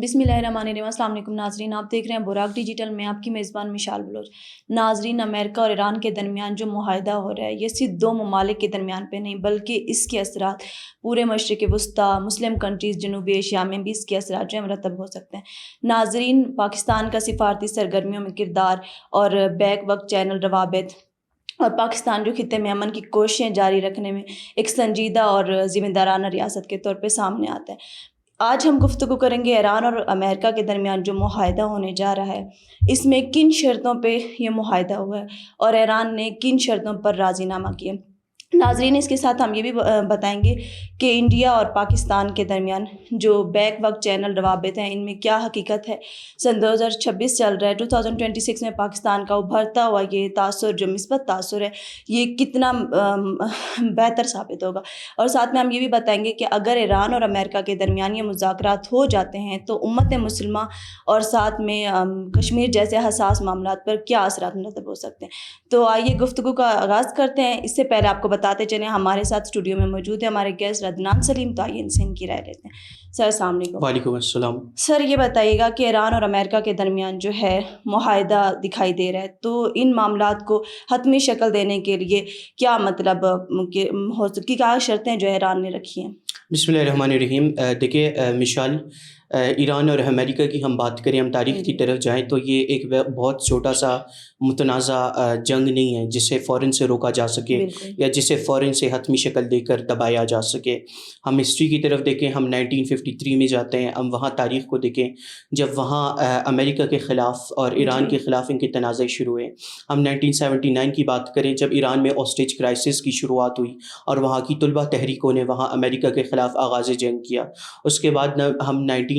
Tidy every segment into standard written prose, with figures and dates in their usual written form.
بسم اللہ الرحمن الرحیم۔ السلام علیکم ناظرین، آپ دیکھ رہے ہیں براق ڈیجیٹل میں آپ کی میزبان مشال بلوچ۔ ناظرین، امریکہ اور ایران کے درمیان جو معاہدہ ہو رہا ہے یہ صرف دو ممالک کے درمیان پہ نہیں بلکہ اس کے اثرات پورے مشرق وسطیٰ، مسلم کنٹریز جنوبی ایشیا میں بھی اس کے اثرات جو ہیں مرتب ہو سکتے ہیں۔ ناظرین، پاکستان کا سفارتی سرگرمیوں میں کردار اور بیک وقت چینل روابط اور پاکستان جو خطے میں امن کی کوششیں جاری رکھنے میں ایک سنجیدہ اور ذمہ دارانہ ریاست کے طور پہ سامنے آتا ہے۔ آج ہم گفتگو کریں گے ایران اور امریکہ کے درمیان جو معاہدہ ہونے جا رہا ہے اس میں کن شرطوں پہ یہ معاہدہ ہوا ہے اور ایران نے کن شرطوں پر راضی نامہ کیا۔ ناظرین، اس کے ساتھ ہم یہ بھی بتائیں گے کہ انڈیا اور پاکستان کے درمیان جو بیک وقت چینل روابط ہیں ان میں کیا حقیقت ہے۔ سن 2026 چل رہا ہے، 2026 میں پاکستان کا ابھرتا ہوا یہ تاثر جو مثبت تاثر ہے یہ کتنا بہتر ثابت ہوگا۔ اور ساتھ میں ہم یہ بھی بتائیں گے کہ اگر ایران اور امریکہ کے درمیان یہ مذاکرات ہو جاتے ہیں تو امت مسلمہ اور ساتھ میں کشمیر جیسے حساس معاملات پر کیا اثرات مرتب ہو سکتے ہیں۔ تو آئیے گفتگو کا آغاز کرتے ہیں۔ اس سے پہلے آپ کو بتاتے چلیں ہمارے ساتھ اسٹوڈیو میں موجود ہے ہمارے گیسٹ عدنان سلیم، تو آئیے ان سے ان کی رائے لیتے ہیں۔ سر السلام علیکم۔ وعلیکم السلام۔ سر یہ بتائیے گا کہ ایران اور امریکہ کے درمیان جو ہے معاہدہ دکھائی دے رہا ہے تو ان معاملات کو حتمی شکل دینے کے لیے کیا مطلب ہو سکتی، کیا شرطیں جو ایران نے رکھی ہیں؟ بسم اللہ الرحمن الرحیم۔ دیکھیے مشال، ایران اور امریکہ کی ہم بات کریں، ہم تاریخ کی طرف جائیں تو یہ ایک بہت چھوٹا سا متنازع جنگ نہیں ہے جسے فوراً سے روکا جا سکے یا جسے فوراً سے حتمی شکل دے کر دبایا جا سکے۔ ہم ہسٹری کی طرف دیکھیں، ہم 1953 میں جاتے ہیں، ہم وہاں تاریخ کو دیکھیں جب وہاں امریکہ کے خلاف اور ایران کے خلاف ان کے تنازع شروع ہوئے۔ ہم 1979 کی بات کریں جب ایران میں آسٹیج کرائسس کی شروعات ہوئی اور وہاں کی طلبہ تحریکوں نے وہاں امریکہ کے خلاف آغاز جنگ کیا۔ اس کے بعد ہم 1988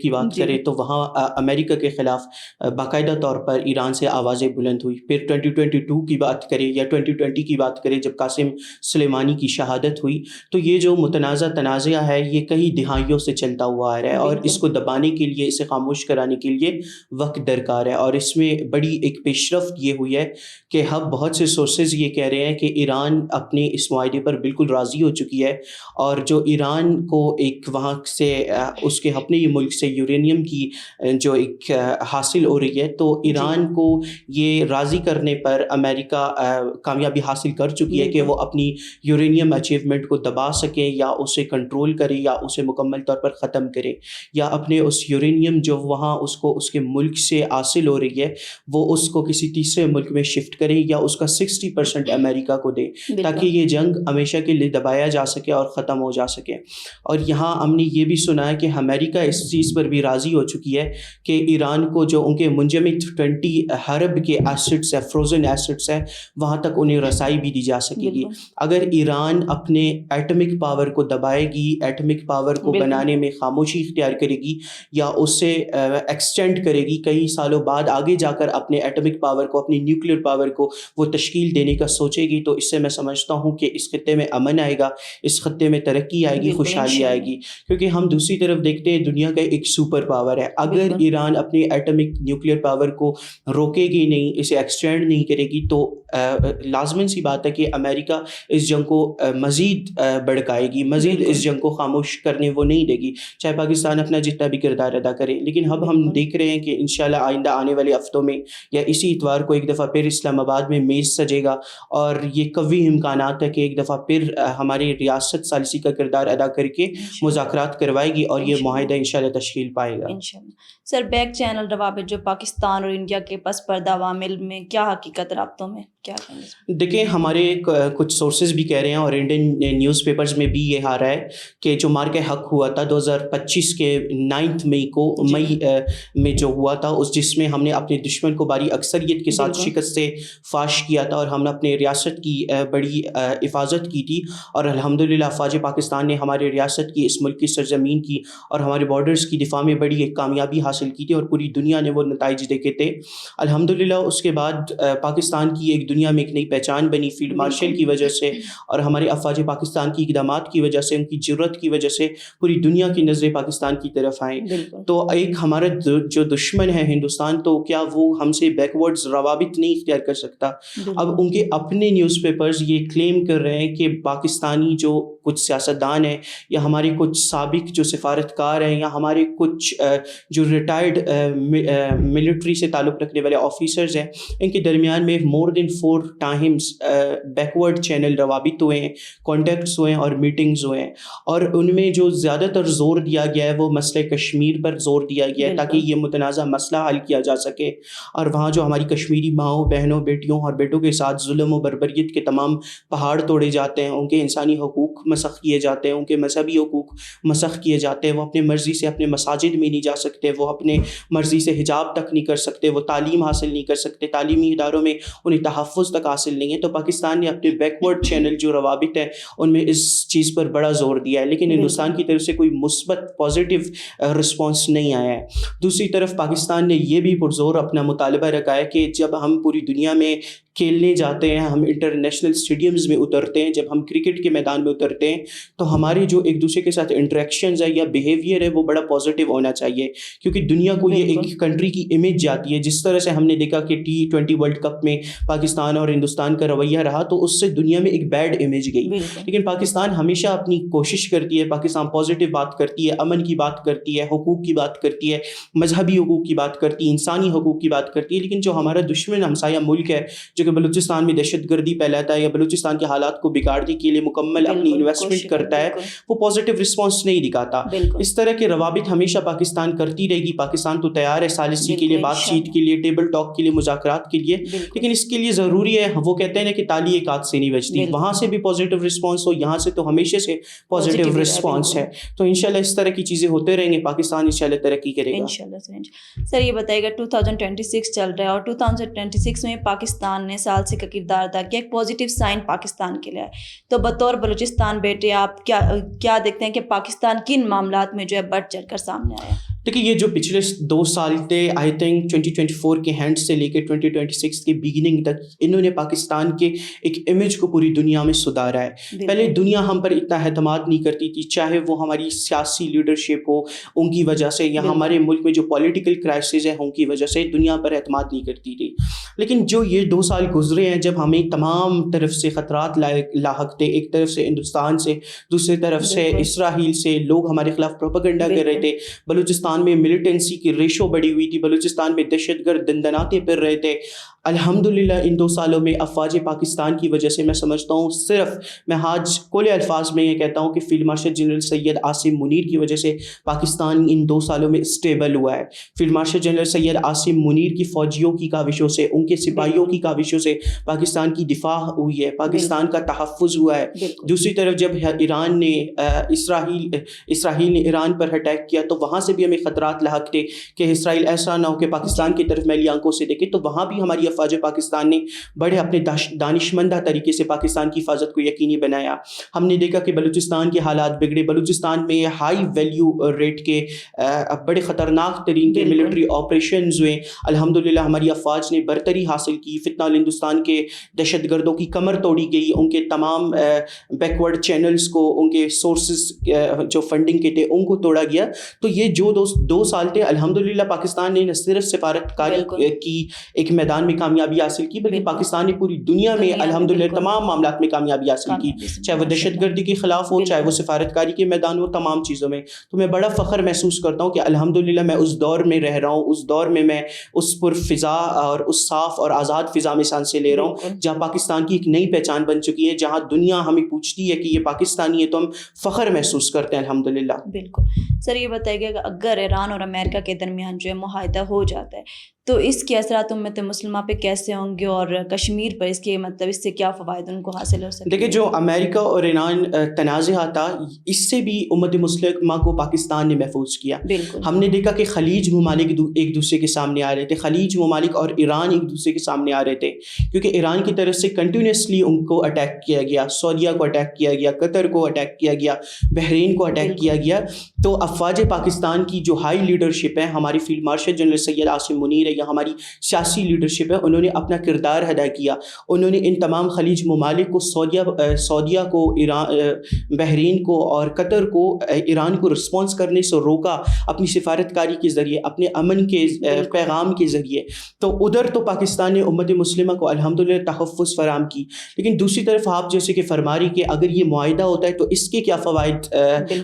کی بات کریں تو وہاں امریکہ کے خلاف باقاعدہ طور پر ایران سے آوازیں بلند ہوئی۔ پھر 2022 کی بات کریں یا 2020 کی بات کریں جب قاسم سلیمانی کی شہادت ہوئی، تو یہ جو تنازع ہے یہ کئی دہائیوں سے چلتا ہوا آ رہا ہے اور اس کو دبانے کے لیے، اسے خاموش کرانے کے لیے وقت درکار ہے۔ اور اس میں بڑی ایک پیش رفت یہ ہوئی ہے کہ اب بہت سے سورسز یہ کہہ رہے ہیں کہ ایران اپنے اس معاہدے پر بالکل راضی ہو چکی ہے اور جو ایران کو ایک وہاں سے اس کے اپنے ہی ملک سے یورینیم کی جو ایک حاصل ہو رہی ہے، تو ایران کو یہ راضی کرنے پر امریکہ کامیابی حاصل کر چکی ہے کہ وہ اپنی یورینیم اچیومنٹ کو دبا سکے یا اسے کنٹرول کرے یا اسے مکمل طور پر ختم کرے، یا اپنے اس یورینیم جو وہاں اس کو اس کے ملک سے حاصل ہو رہی ہے وہ اس کو کسی تیسرے ملک میں شفٹ کرے یا اس کا 60% امریکہ کو دے تاکہ یہ جنگ ہمیشہ کے لیے دبایا جا سکے اور ختم ہو جا سکے۔ اور یہاں ہم نے یہ بھی سنا ہے کہ امریکہ اس چیز پر بھی راضی ہو چکی ہے کہ ایران کو جو ان کے منجمد 20 ارب کے ایسٹس ہے، فروزن ایسٹس ہے، وہاں تک انہیں رسائی بھی دی جا سکے گی۔ اگر ایران اپنے ایٹمک پاور کو دبائے گی، ایٹمک پاور کو بنانے میں خاموشی اختیار کرے گی یا اسے ایکسٹینڈ کرے گی، کئی سالوں بعد آگے جا کر اپنے ایٹمک پاور کو، اپنی نیوکلیئر پاور کو وہ تشکیل دینے کا سوچے گی، تو اس سے میں سمجھتا ہوں کہ اس خطے میں امن آئے گا، اس خطے میں ترقی آئے گی، خوشحالی آئے گی۔ کیونکہ ہم دوسری طرف دیکھتے ہیں دنیا کا ایک سپر پاور ہے، اگر ایران اپنی ایٹمک نیوکلیئر پاور کو روکے گی نہیں، اسے ایکسٹینڈ نہیں کرے گی، تو لازماً سی بات ہے کہ امریکہ اس جنگ کو مزید بڑھکائے گی، مزید اس جنگ کو خاموش کرنے وہ نہیں دے گی، چاہے پاکستان اپنا جتنا بھی کردار ادا کرے۔ لیکن اب ہم دیکھ رہے ہیں کہ انشاءاللہ آئندہ آنے والے ہفتوں میں یا اسی اتوار کو ایک دفعہ پھر اسلام آباد میں میز سجے گا اور یہ قوی امکانات ہے کہ ایک دفعہ پھر ہماری ریاست ثالثی کا کردار ادا کر کے مذاکرات کروائے گی اور یہ معاہدہ انشاءاللہ تشکیل پائے گا۔ سر، بیک چینل روابط جو پاکستان اور انڈیا کے پس پردہ عوامل میں کیا حقیقت رابطوں میں کیا کہیں گے؟ دیکھیں ہمارے کچھ سورسز بھی کہہ رہے ہیں اور انڈین نیوز پیپرز میں بھی یہ آ رہا ہے کہ جو مارکہ حق ہوا تھا 2025 کے 9 مئی کو، مئی میں جو ہوا تھا، اس جس میں ہم نے اپنے دشمن کو باری اکثریت کے ساتھ شکست سے فاش کیا تھا اور ہم نے اپنے ریاست کی بڑی حفاظت کی تھی، اور الحمدللہ افواج پاکستان نے ہمارے ریاست کی، اس ملک کی سرزمین کی اور ہمارے بارڈرز کی دفاع میں بڑی ایک کامیابی حاصل کی تھی اور پوری دنیا نے وہ نتائج دیکھے تھے الحمدللہ۔ اس کے بعد پاکستان کی ایک دنیا میں ایک نئی پہچان بنی فیلڈ مارشل کی وجہ سے اور ہمارے افواج پاکستان کی اقدامات کی وجہ سے, ان کی جرت کی وجہ سے پوری دنیا کی نظریں پاکستان کی طرف آئیں. تو ایک ہمارا جو دشمن ہے ہندوستان, تو کیا وہ ہم سے بیکورڈز روابط نہیں اختیار کر سکتا؟ اب ان کے اپنے نیوز پیپرز یہ کلیم کر رہے ہیں کہ پاکستانی جو کچھ سیاستدان ہیں یا ہمارے کچھ سابق جو سفارتکار ہیں یا ہمارے کچھ جو ریٹائرڈ ملٹری سے تعلق رکھنے والے آفیسرز ہیں, ان کے درمیان میں مور دین 4 ٹائمز بیکورڈ چینل روابط ہوئے ہیں, کانٹیکٹس ہوئے ہیں اور میٹنگز ہوئے ہیں. اور ان میں جو زیادہ تر زور دیا گیا ہے وہ مسئلہ کشمیر پر زور دیا گیا ہے تاکہ یہ متنازع مسئلہ حل کیا جا سکے. اور وہاں جو ہماری کشمیری ماؤں بہنوں بیٹیوں اور بیٹوں کے ساتھ ظلم و بربریت کے تمام پہاڑ توڑے جاتے ہیں, ان کے انسانی حقوق مسخ کیے جاتے ہیں, ان کے مذہبی حقوق مسخ کیے جاتے ہیں, وہ اپنے مرضی سے اپنے مساجد میں نہیں جا سکتے, وہ اپنے مرضی سے حجاب تک نہیں کر سکتے, وہ تعلیم حاصل نہیں کر سکتے, تعلیمی اداروں میں انہیں تحفظ تک حاصل نہیں ہے. تو پاکستان نے اپنے بیکورڈ چینل جو روابط ہیں ان میں اس چیز پر بڑا زور دیا ہے, لیکن ہندوستان کی طرف سے کوئی مثبت پازیٹیو رسپانس نہیں آیا ہے. دوسری طرف پاکستان نے یہ بھی پرزور اپنا مطالبہ رکھا ہے کہ جب ہم پوری دنیا میں کھیلنے جاتے ہیں, ہم انٹرنیشنل اسٹیڈیمز میں اترتے ہیں, جب ہم کرکٹ کے میدان میں اترتے ہیں, تو ہمارے جو ایک دوسرے کے ساتھ انٹریکشنز ہے یا بیہیویئر ہے وہ بڑا پازیٹیو ہونا چاہیے, کیونکہ دنیا کو یہ ایک کنٹری کی امیج جاتی ہے. جس طرح سے ہم نے دیکھا کہ T20 ورلڈ کپ میں پاکستان اور ہندوستان کا رویہ رہا تو اس سے دنیا میں ایک بیڈ امیج گئی, لیکن پاکستان ہمیشہ اپنی کوشش کرتی ہے, پاکستان پازیٹیو بات کرتی ہے, امن کی بات کرتی ہے, حقوق کی بات کرتی ہے, مذہبی حقوق کی بات کرتی ہے, انسانی حقوق کی بات کرتی ہے. لیکن جو ہمارا دشمن ہمسایہ ملک ہے جو کہ بلوچستان میں دہشت گردی پھیلاتا ہے یا بلوچستان کے حالات کو بگاڑنے کے لیے مکمل اپنی انویسٹمنٹ کرتا ہے, وہ پازیٹیو رسپانس نہیں دکھاتا. اس طرح کے روابط ہمیشہ پاکستان کرتی رہے گی. پاکستان تو تیار ہے ثالثی کے لیے, بات چیت کے لیے, ٹیبل ٹاک کے لیے, مذاکرات کے لیے, لیکن اس کے لیے ضروری ہے, وہ کہتے ہیں نا کہ تالی ایک ہاتھ سے نہیں بجتی, وہاں سے بھی پازیٹیو رسپانس ہو, یہاں سے تو ہمیشہ سے پازیٹیو رسپانس ہے. تو انشاءاللہ اس طرح کی چیزیں ہوتے رہیں گے, پاکستان انشاءاللہ ترقی کرے گا انشاءاللہ. سر یہ بتائیے گا 2026 چل رہا ہے اور 2026 میں پاکستان نے ثالثی کا کردار ادا کیا, ایک پازیٹیو سائن پاکستان کے لیے. تو بطور بلوچستان بیٹے آپ کیا دیکھتے ہیں کہ پاکستان کن معاملات میں جو ہے بڑھ چڑھ کر سامنے آیا؟ دیکھیے یہ جو پچھلے 2 سال تھے, آئی تھنک 2024 کے ہینڈ سے لے کے 2026 کی بگننگ تک, انہوں نے پاکستان کے ایک امیج کو پوری دنیا میں سدھارا ہے. پہلے دنیا ہم پر اتنا اعتماد نہیں کرتی تھی, چاہے وہ ہماری سیاسی لیڈرشپ ہو ان کی وجہ سے یا ہمارے ملک میں جو پولیٹیکل کرائسس ہیں ان کی وجہ سے دنیا پر اعتماد نہیں کرتی تھی. لیکن جو یہ 2 سال گزرے ہیں جب ہمیں تمام طرف سے خطرات لاحق تھے, ایک طرف سے ہندوستان سے, دوسری طرف سے اسرائیل سے, لوگ ہمارے خلاف پروپیگنڈا کر رہے تھے, بلوچستان میں ملیٹنسی کی ریشو بڑھی ہوئی تھی, بلوچستان میں دہشت گرد دندناتے پھر رہے تھے. الحمدللہ ان 2 سالوں میں افواج پاکستان کی وجہ سے میں سمجھتا ہوں, صرف میں آج کھلے الفاظ میں یہ کہتا ہوں کہ field marshal general Syed Asim Munir کی وجہ سے پاکستان ان 2 سالوں میں اسٹیبل ہوا ہے. Field marshal general Syed Asim Munir کی فوجیوں کی کاوشوں سے, ان کے سپاہیوں کی کاوشوں سے پاکستان کی دفاع ہوئی ہے, پاکستان کا تحفظ ہوا ہے. دوسری طرف جب ایران نے اسرائیل نے ایران پر اٹیک کیا تو وہاں سے بھی ہمیں خطرات لاحق تھے کہ اسرائیل ایسا نہ ہو کہ پاکستان کی طرف میلی آنکھوں سے دیکھے. تو وہاں بھی ہماری افواج پاکستان نے بڑے اپنے دانشمندہ طریقے سے پاکستان کی حفاظت کو یقینی بنایا. ہم نے دیکھا کہ بلوچستان کے حالات بگڑے, بلوچستان میں ہائی ویلیو ریٹ کے بڑے خطرناک ترین کے ملٹری آپریشنز ہوئے. الحمدللہ ہماری افواج نے برتری حاصل کی, فتنہ ہندوستان کے دہشت گردوں کی کمر توڑی گئی, ان کے تمام بیکورڈ چینلز کو, ان کے سورسز جو فنڈنگ کے تھے ان کو توڑا گیا. تو یہ جو 2 سال تھے الحمدللہ پاکستان نے نہ صرف سفارتکاری کی ایک میدان میں کامیابی حاصل کی, بلکہ پاکستان نے پوری دنیا میں الحمدللہ تمام معاملات میں کامیابی حاصل کی, چاہے وہ دہشت گردی کے خلاف ہو, چاہے وہ سفارتکاری کے میدان ہو, تمام چیزوں میں. تو میں بڑا فخر محسوس کرتا ہوں کہ الحمدللہ میں اس دور میں رہ رہا ہوں, اس دور میں اس پر فضا اور اس صاف اور آزاد فضا میں سانسیں لے رہا ہوں جہاں پاکستان کی ایک نئی پہچان بن چکی ہے, جہاں دنیا ہمیں پوچھتی ہے کہ یہ پاکستانی ہے, تو ہم فخر محسوس کرتے ہیں الحمدللہ. بالکل. سر یہ بتائیے کہ اگر ایران اور امریکہ کے درمیان جو ہے معاہدہ ہو جاتا ہے تو اس کے اثرات امت مسلمہ پہ کیسے ہوں گے, اور کشمیر پر اس کے اس سے کیا فوائد ان کو حاصل ہو سکتے ہیں؟ دیکھیں جو امریکہ اور ایران تنازع تھا, اس سے بھی امت مسلمہ کو پاکستان نے محفوظ کیا. ہم نے دیکھا کہ خلیج ممالک ایک دوسرے کے سامنے آ رہے تھے, خلیج ممالک اور ایران ایک دوسرے کے سامنے آ رہے تھے, کیونکہ ایران کی طرف سے کنٹینیوسلی ان کو اٹیک کیا گیا, سعودیہ کو اٹیک کیا گیا, قطر کو اٹیک کیا گیا, بحرین کو اٹیک کیا گیا. تو افواج پاکستان کی جو ہائی لیڈرشپ ہے, ہماری field marshal general Syed Asim Munir ہے یا ہماری سیاسی لیڈرشپ ہے، انہوں نے اپنا کردار ادا کیا. انہوں نے ان تمام خلیج ممالک کو، سعودیہ کو، بحرین کو اور قطر کو ایران کو رسپانس کرنے سے روکا اپنی سفارتکاری کے ذریعے، اپنے امن کے پیغام کے ذریعے. تو ادھر تو پاکستان نے امت مسلمہ کو الحمدللہ تحفظ فراہم کی. لیکن دوسری طرف آپ جیسے کہ فرما رہی کہ اگر یہ معاہدہ ہوتا ہے تو اس کے کیا فوائد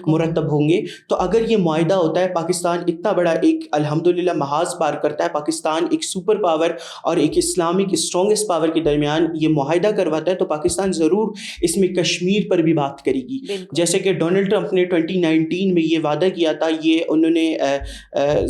مرتب ہوں گے. تو اگر یہ معاہدہ ہوتا ہے، پاکستان اتنا بڑا ایک الحمدللہ محاذ پار کرتا ہے، پاکستان ایک سپر پاور اور ایک اسلامک اسٹرانگسٹ پاور کے درمیان یہ معاہدہ کرواتا ہے، تو پاکستان ضرور اس میں کشمیر پر بھی بات کرے گی. جیسے کہ ڈونلڈ ٹرمپ نے 2019 میں یہ وعدہ کیا تھا، یہ انہوں نے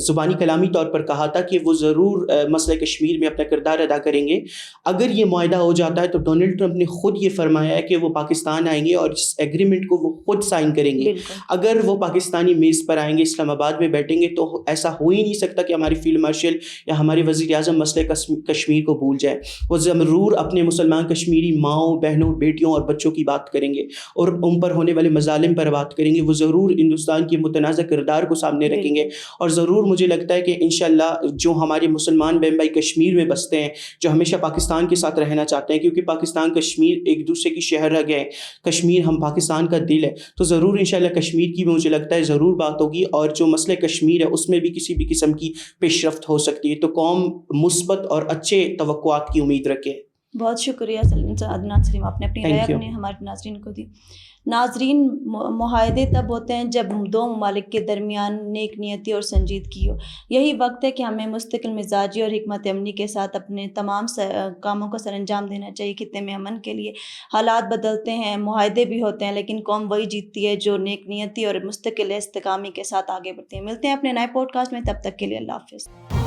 زبانی کلامی طور پر کہا تھا کہ وہ ضرور مسئلہ کشمیر میں اپنا کردار ادا کریں گے. اگر یہ معاہدہ ہو جاتا ہے تو ڈونلڈ ٹرمپ نے خود یہ فرمایا ہے کہ وہ پاکستان آئیں گے اور اس ایگریمنٹ کو وہ خود سائن کریں گے. اگر وہ پاکستانی میز پر آئیں گے، اسلام آباد میں بیٹھیں گے، تو ایسا ہو ہی نہیں سکتا کہ ہماری فیلڈ مارشل یا ہمارے وزیر اعظم مسئلہ کشمیر کو بھول جائے. وہ ضرور اپنے مسلمان کشمیری ماؤں، بہنوں، بیٹیوں اور بچوں کی بات کریں گے اور ان پر ہونے والے مظالم پر بات کریں گے. وہ ضرور ہندوستان کے متنازع کردار کو سامنے رکھیں گے. اور ضرور مجھے لگتا ہے کہ انشاءاللہ جو ہمارے مسلمان بہن بھائی کشمیر میں بستے ہیں، جو ہمیشہ پاکستان کے ساتھ رہنا چاہتے ہیں، کیونکہ پاکستان کشمیر ایک دوسرے کی شہر رہ گئے، کشمیر ہم پاکستان کا دل ہے، تو ضرور انشاءاللہ کشمیر کی بھی مجھے لگتا ہے ضرور بات ہوگی. اور جو مسئلہ کشمیر ہے اس میں بھی کسی بھی قسم کی پیش رفت ہو سکتی ہے. تو قوم مثبت اور اچھے توقعات کی امید رکھے. بہت شکریہ عدنان سلیم، آپ نے اپنی رائے اپنے ہمارے ناظرین کو دی. ناظرین، معاہدے تب ہوتے ہیں جب دو ممالک کے درمیان نیک نیتی اور سنجیدگی ہو. یہی وقت ہے کہ ہمیں مستقل مزاجی اور حکمت عملی کے ساتھ اپنے تمام کاموں کو سر انجام دینا چاہیے. خطے میں امن کے لیے حالات بدلتے ہیں، معاہدے بھی ہوتے ہیں، لیکن قوم وہی جیتتی ہے جو نیک نیتی اور مستقل استقامی کے ساتھ آگے بڑھتی ہے. ملتے ہیں اپنے نئے پوڈ کاسٹ میں، تب تک کے لیے اللہ حافظ.